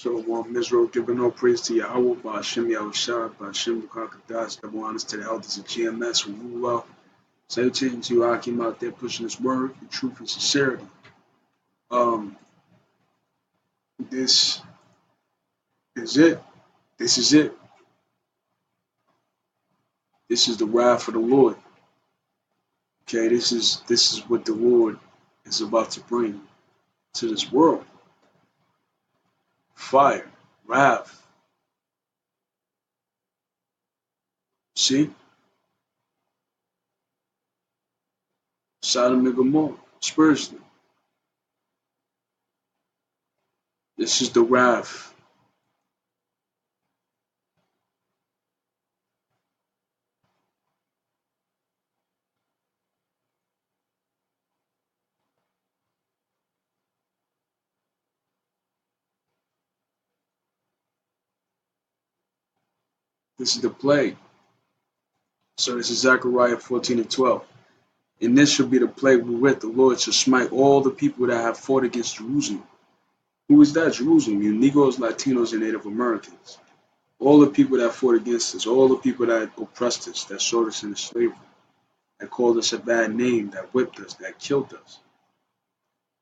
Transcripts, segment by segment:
Shalom, Israel, giving all praise to Yahweh, Ba'ashem Yahushua, Ba'ashem Bukakadash, double honors to the elders of GMS, who rule well. Salutations to you, Akim, out there pushing this word in truth and sincerity. Um, this is it. This is it. This is the wrath of the Lord. Okay, this is what the Lord is about to bring to this world. Fire, wrath. See? Sodom and Gomorrah, spiritually. This is the wrath. This is the plague. So this is Zechariah 14 and 12. And this shall be the plague wherewith the Lord shall smite all the people that have fought against Jerusalem. Who is that Jerusalem? You Negroes, Latinos, and Native Americans. All the people that fought against us, all the people that oppressed us, that sold us into slavery, that called us a bad name, that whipped us, that killed us,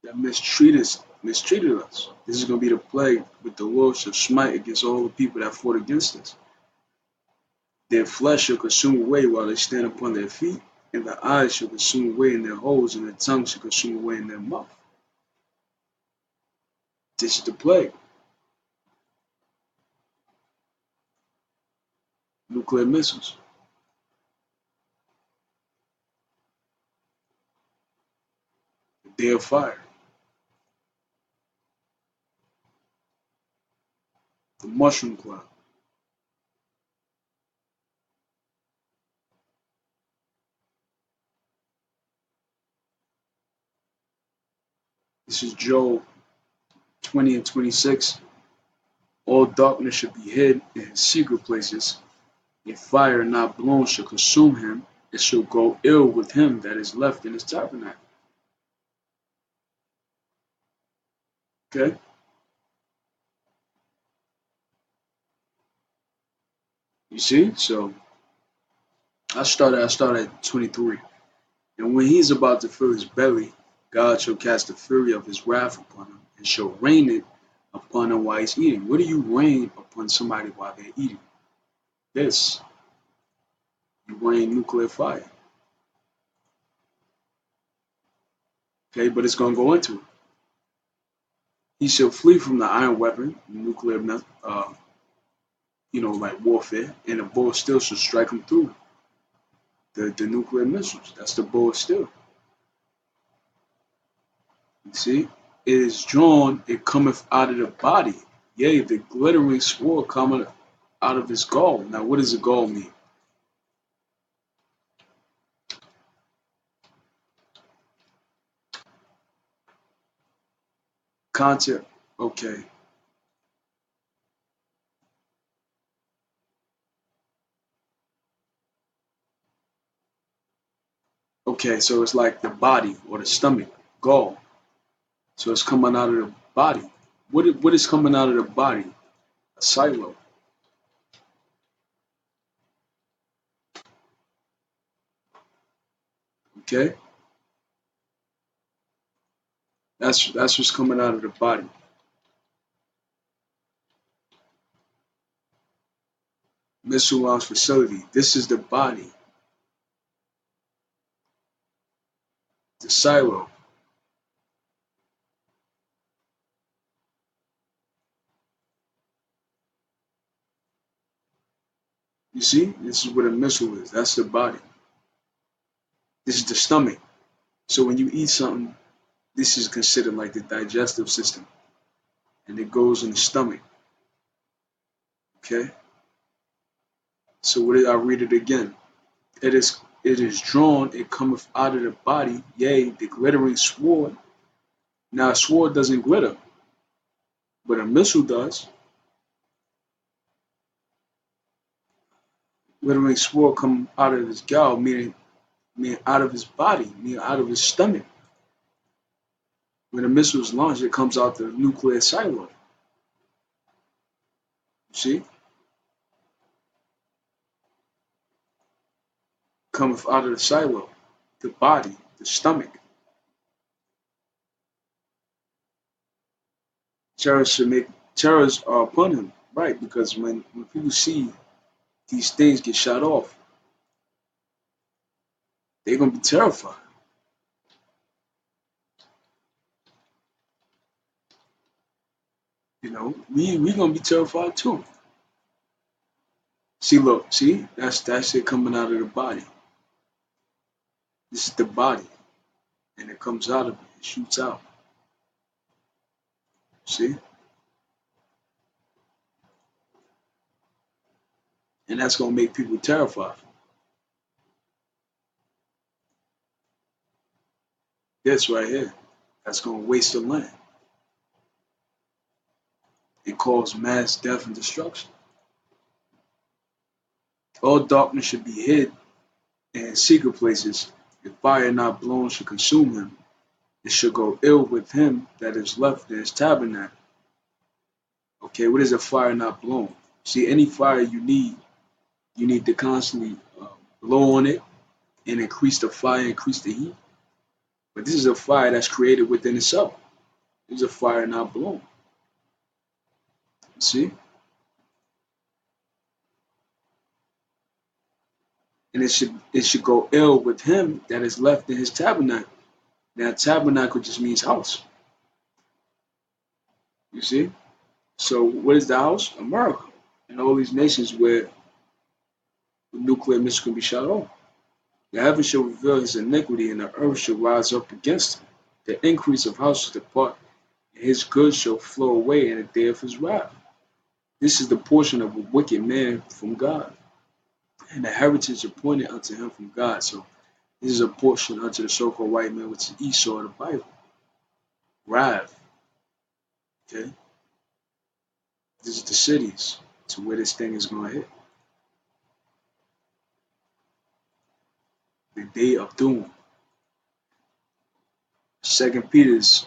that mistreated us. This is going to be the plague which the Lord shall smite against all the people that fought against us. Their flesh shall consume away while they stand upon their feet, and their eyes shall consume away in their holes, and their tongue shall consume away in their mouth. This is the plague. Nuclear missiles. The day of fire. The mushroom cloud. This is Joel 20 and 26. All darkness shall be hid in his secret places. A fire not blown shall consume him. It shall go ill with him that is left in his tabernacle. Okay? You see? So I started at 23. And when he is about to fill his belly, God shall cast the fury of his wrath upon him, and shall rain it upon him while he's eating. What do you rain upon somebody while they're eating? This. You rain nuclear fire. Okay, but it's going to go into it. He shall flee from the iron weapon, nuclear, like warfare, and the bow of steel shall strike him through. The nuclear missiles. That's the bow of steel. You see? It is drawn, it cometh out of the body. Yea, the glittering sword cometh out of his gall. Now, what does a gall mean? Concept. Okay. Okay, so it's like the body or the stomach, gall. So it's coming out of the body. What is coming out of the body? A silo. Okay? That's what's coming out of the body. Missile launch facility. This is the body. The silo. You see? This is what a missile is. That's the body. This is the stomach. So when you eat something, this is considered like the digestive system. And it goes in the stomach. Okay? So what did I read it again? It is drawn, it cometh out of the body, yea, the glittering sword. Now a sword doesn't glitter, but a missile does. Glittering sword come out of his gall, meaning out of his body, meaning out of his stomach. When a missile is launched, it comes out the nuclear silo. See? Cometh out of the silo, the body, the stomach. Terrors are upon him, right? Because when people see these things get shot off, they're gonna be terrified. You know, we gonna be terrified too. See, look, see, that's it coming out of the body. This is the body, and it comes out of it, it shoots out. See, and that's gonna make people terrified. This right here, that's gonna waste the land. It cause mass death and destruction. All darkness should be hid in secret places. If fire not blown should consume him, it should go ill with him that is left in his tabernacle. Okay, what is a fire not blown? See, any fire you need to constantly blow on it and increase the fire, increase the heat. But this is a fire that's created within itself. This is a fire not blown. See? And it should go ill with him that is left in his tabernacle. Now tabernacle just means house. You see? So what is the house? America. And all these nations where the nuclear missile can be shot off. The heavens shall reveal his iniquity, and the earth shall rise up against him. The increase of houses depart, and his goods shall flow away in the day of his wrath. This is the portion of a wicked man from God, and the heritage appointed unto him from God. So this is a portion unto the so-called white man, which is Esau of the Bible. Wrath. Okay? This is the cities to where this thing is going to hit. The day of doom. 2 Peter's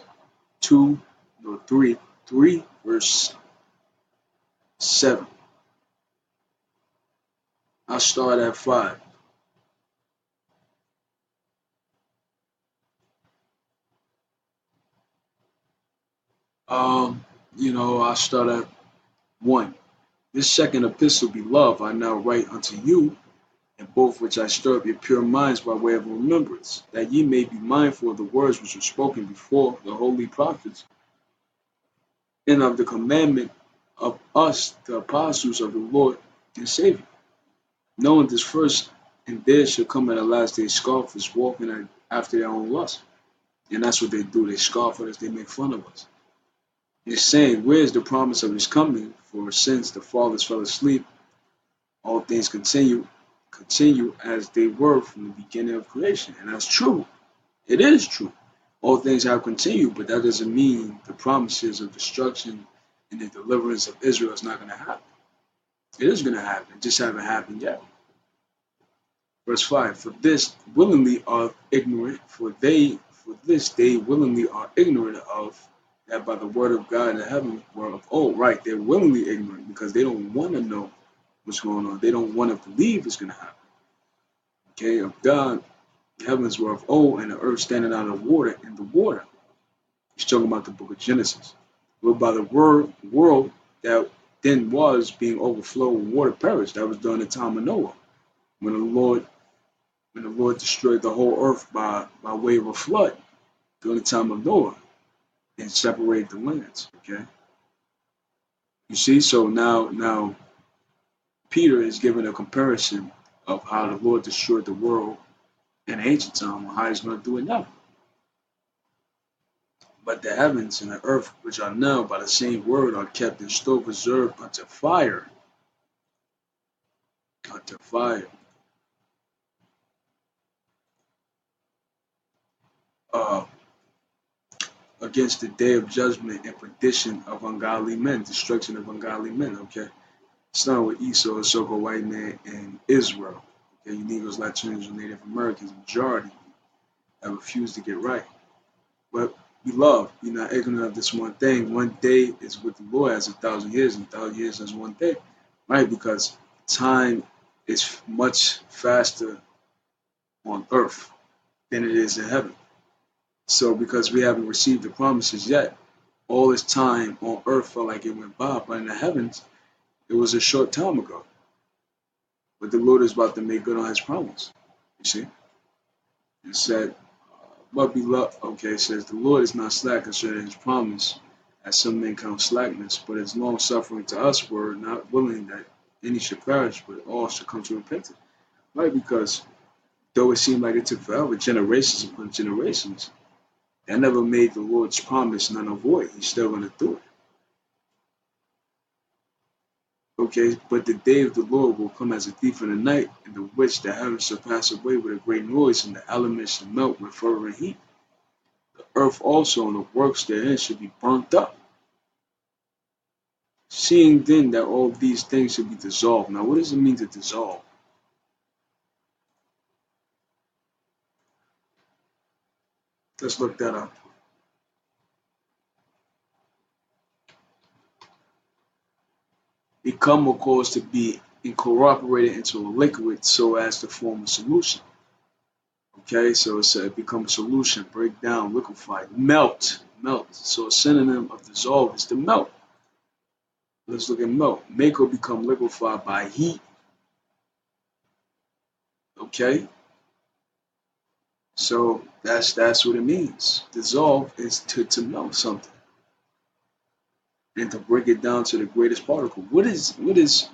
2, no, 3 verse 7. I'll start at 5. I'll start at 1. This second epistle, beloved, I now write unto you, in both which I stir up your pure minds by way of remembrance, that ye may be mindful of the words which were spoken before the holy prophets, and of the commandment of us, the apostles of the Lord and Savior. Knowing this first, and there shall come at the last day scoffers walking after their own lust. And that's what they do. They scoff at us, they make fun of us. It's saying, where is the promise of his coming? For since the fathers fell asleep, all things continue as they were from the beginning of creation. And that's true. It is true. All things have continued, but that doesn't mean the promises of destruction and the deliverance of Israel is not going to happen. It is going to happen, it just haven't happened yet. Verse 5, for this willingly are ignorant, for this they willingly are ignorant of that by the word of God in the heaven were of old. Right, they're willingly ignorant because they don't want to know what's going on. They don't want to believe it's going to happen. Okay, of God, the heavens were of old, and the earth standing out of water in the water. He's talking about the book of Genesis. Whereby the world that then was being overflowed with water perished. That was during the time of Noah. When the Lord destroyed the whole earth by way of a flood during the time of Noah and separated the lands. Okay. You see, so now Peter is giving a comparison of how the Lord destroyed the world in ancient time and how he's going to do it now. But the heavens and the earth, which are now by the same word, are kept in store preserved unto fire. Unto fire. Uh, against the day of judgment and perdition of ungodly men, destruction of ungodly men, okay? Starting with Esau, the so-called white man, and Israel. Okay, you Negroes, Latinos, and Native Americans, majority that refuse to get right. But Beloved, be not ignorant of this one thing. One day is with the Lord as 1,000 years, and 1,000 years as one day. Right? Because time is much faster on earth than it is in heaven. So because we haven't received the promises yet, all this time on earth felt like it went by, but in the heavens, it was a short time ago. But the Lord is about to make good on his promise. You see? It said, but beloved, okay, it says, the Lord is not slack concerning his promise, as some men count slackness, but is long suffering to us, we're not willing that any should perish, but all should come to repentance. Right? Because though it seemed like it took forever, generations upon generations, that never made the Lord's promise none of void. He's still going to do it. Okay, but the day of the Lord will come as a thief in the night, in the which the heavens shall pass away with a great noise, and the elements shall melt with fervent heat. The earth also and the works therein shall be burnt up. Seeing then that all these things should be dissolved. Now, what does it mean to dissolve? Let's look that up. Become will cause to be incorporated into a liquid so as to form a solution. Okay, so it said become a solution, break down, liquefy, melt, melt. So a synonym of dissolve is to melt. Let's look at melt. Make or become liquefied by heat. Okay, so that's what it means. Dissolve is to melt something and to break it down to the greatest particle. What is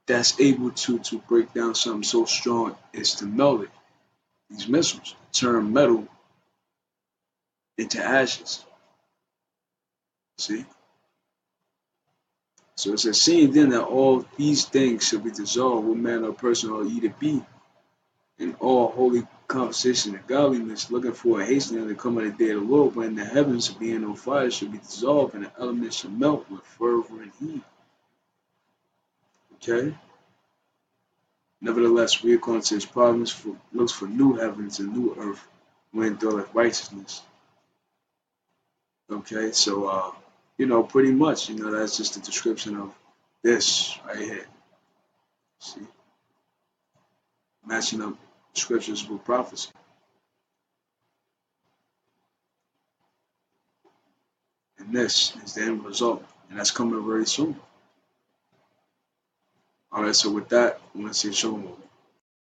that's able to break down something so strong is to melt it. These missiles turn metal into ashes. See? So it says, seeing then that all these things shall be dissolved, what manner of person ought ye to be in all holy conversation and godliness, looking for a hastening to come of the day of the Lord, when the heavens being on fire shall be dissolved, and the elements shall melt with fervor and heat. Okay? Nevertheless, we according to his promise looks for new heavens and new earth, wherein dwelleth righteousness. Okay, so pretty much, that's just a description of this right here. See, matching up scriptures with prophecy, and this is the end result, and that's coming very soon. All right, so with that, I'm gonna say shalom.